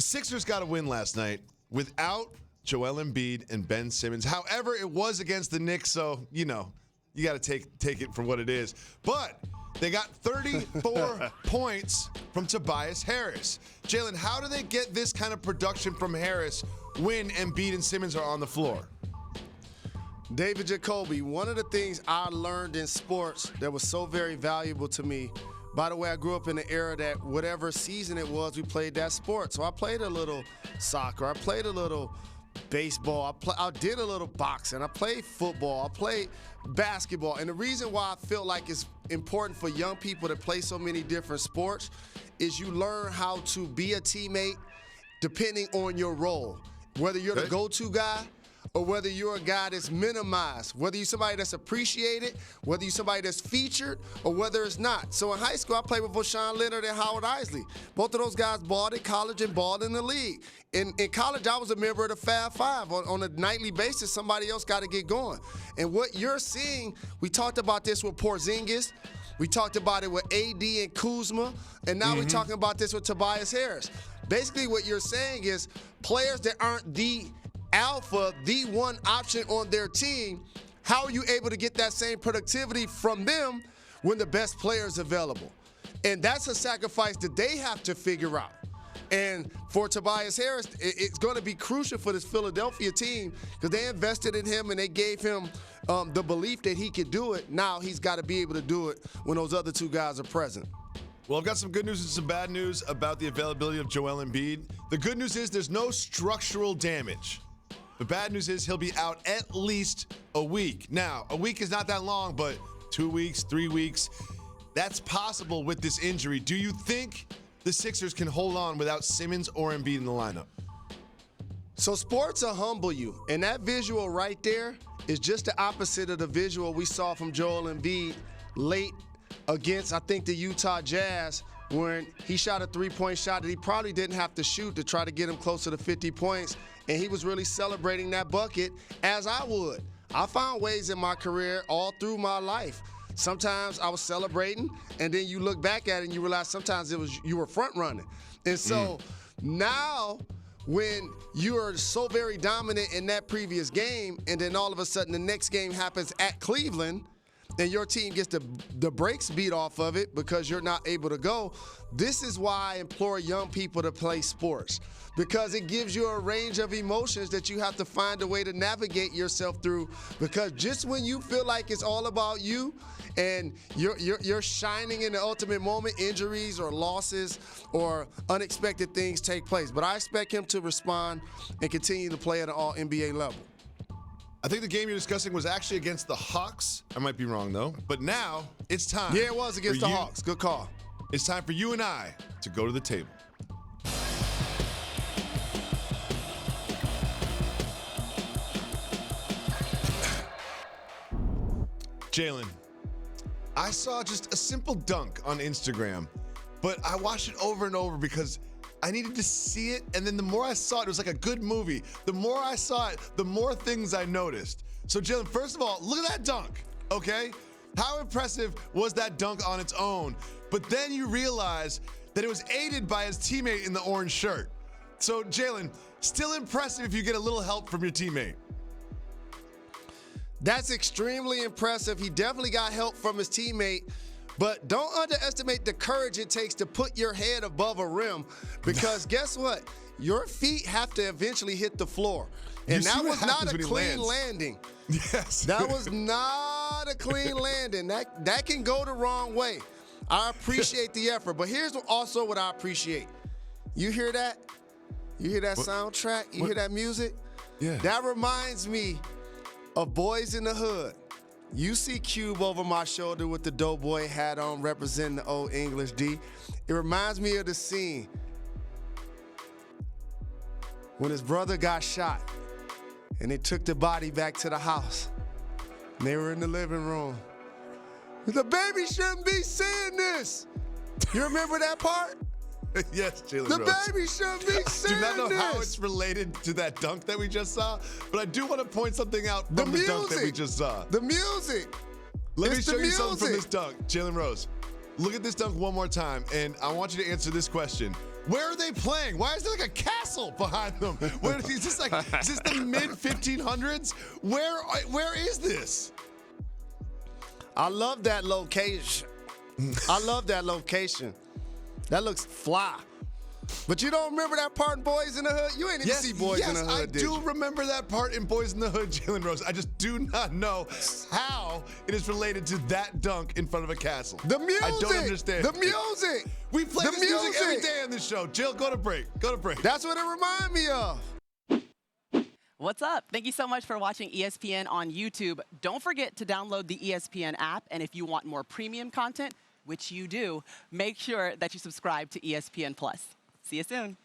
Sixers got a win last night without Joel Embiid and Ben Simmons. However, it was against the Knicks, so, you got to take it for what it is. But they got 34 points from Tobias Harris. Jalen, how do they get this kind of production from Harris when Embiid and Simmons are on the floor? David Jacoby, one of the things I learned in sports that was so very valuable to me. By the way, I grew up in the era that whatever season it was, we played that sport. So I played a little soccer. I played a little baseball. I did a little boxing. I played football. I played basketball. And the reason why I feel like it's important for young people to play so many different sports is you learn how to be a teammate depending on your role. Whether you're the go-to guy or whether you're a guy that's minimized, whether you're somebody that's appreciated, whether you're somebody that's featured, or whether it's not. So in high school, I played with Vaughn Leonard and Howard Isley. Both of those guys balled in college and balled in the league. In college, I was a member of the Fab Five. On a nightly basis, somebody else got to get going. And what you're seeing, we talked about this with Porzingis. We talked about it with AD and Kuzma. And now we're talking about this with Tobias Harris. Basically, what you're saying is players that aren't the alpha, the one option on their team, how are you able to get that same productivity from them when the best player is available? And that's a sacrifice that they have to figure out. And for Tobias Harris, it's going to be crucial for this Philadelphia team because they invested in him and they gave him the belief that he could do it. Now he's got to be able to do it when those other two guys are present. Well, I've got some good news and some bad news about the availability of Joel Embiid. The good news is there's no structural damage. The bad news is he'll be out at least a week. Now, a week is not that long, but 2 weeks, 3 weeks, that's possible with this injury. Do you think the Sixers can hold on without Simmons or Embiid in the lineup? So sports will humble you, and that visual right there is just the opposite of the visual we saw from Joel Embiid late against, I think, the Utah Jazz when he shot a three-point shot that he probably didn't have to shoot to try to get him closer to 50 points, and he was really celebrating that bucket as I would. I found ways in my career all through my life. Sometimes I was celebrating, and then you look back at it and you realize sometimes you were front running. And so now when you are so very dominant in that previous game, and then all of a sudden the next game happens at Cleveland, and your team gets the brakes beat off of it because you're not able to go. This is why I implore young people to play sports, because it gives you a range of emotions that you have to find a way to navigate yourself through, because just when you feel like it's all about you and you're shining in the ultimate moment, injuries or losses or unexpected things take place. But I expect him to respond and continue to play at an all-NBA level. I think the game you're discussing was actually against the Hawks. I might be wrong, though. But now it's time. Yeah, it was against the Hawks. Good call. It's time for you and I to go to the table. Jalen, I saw just a simple dunk on Instagram, but I watched it over and over because I needed to see it, and then the more I saw it, it was like a good movie. The more I saw it, the more things I noticed. So, Jalen, first of all, look at that dunk, okay? How impressive was that dunk on its own? But then you realize that it was aided by his teammate in the orange shirt. So, Jalen, still impressive if you get a little help from your teammate. That's extremely impressive. He definitely got help from his teammate. But don't underestimate the courage it takes to put your head above a rim, because guess what? Your feet have to eventually hit the floor. And that was not a clean landing. Yes. That was not a clean landing. That can go the wrong way. I appreciate the effort. But here's also what I appreciate. You hear that? You hear that soundtrack? You hear that music? Yeah. That reminds me of Boys in the Hood. You see Cube over my shoulder with the Doughboy hat on representing the Old English D. It reminds me of the scene when his brother got shot and they took the body back to the house. And they were in the living room. The baby shouldn't be seeing this. You remember that part? Yes, Jalen The Rose. baby shouldn't be seeing this. I do not know how it's related to that dunk that we just saw, but I do want to point something out from the dunk that we just saw. The music. Let me show you something from this dunk. Jalen Rose, look at this dunk one more time, and I want you to answer this question. Where are they playing? Why is there like a castle behind them? Is this the mid 1500s? Where is this? I love that location. That looks fly. But you don't remember that part in Boys in the Hood? You ain't even see Boys in the Hood, did you? I do remember that part in Boys in the Hood, Jalen Rose. I just do not know how it is related to that dunk in front of a castle. The music. I don't understand. The music. We play this music every day on this show. Jill, go to break. Go to break. That's what it reminds me of. What's up? Thank you so much for watching ESPN on YouTube. Don't forget to download the ESPN app, and if you want more premium content, which you do, make sure that you subscribe to ESPN+. See you soon.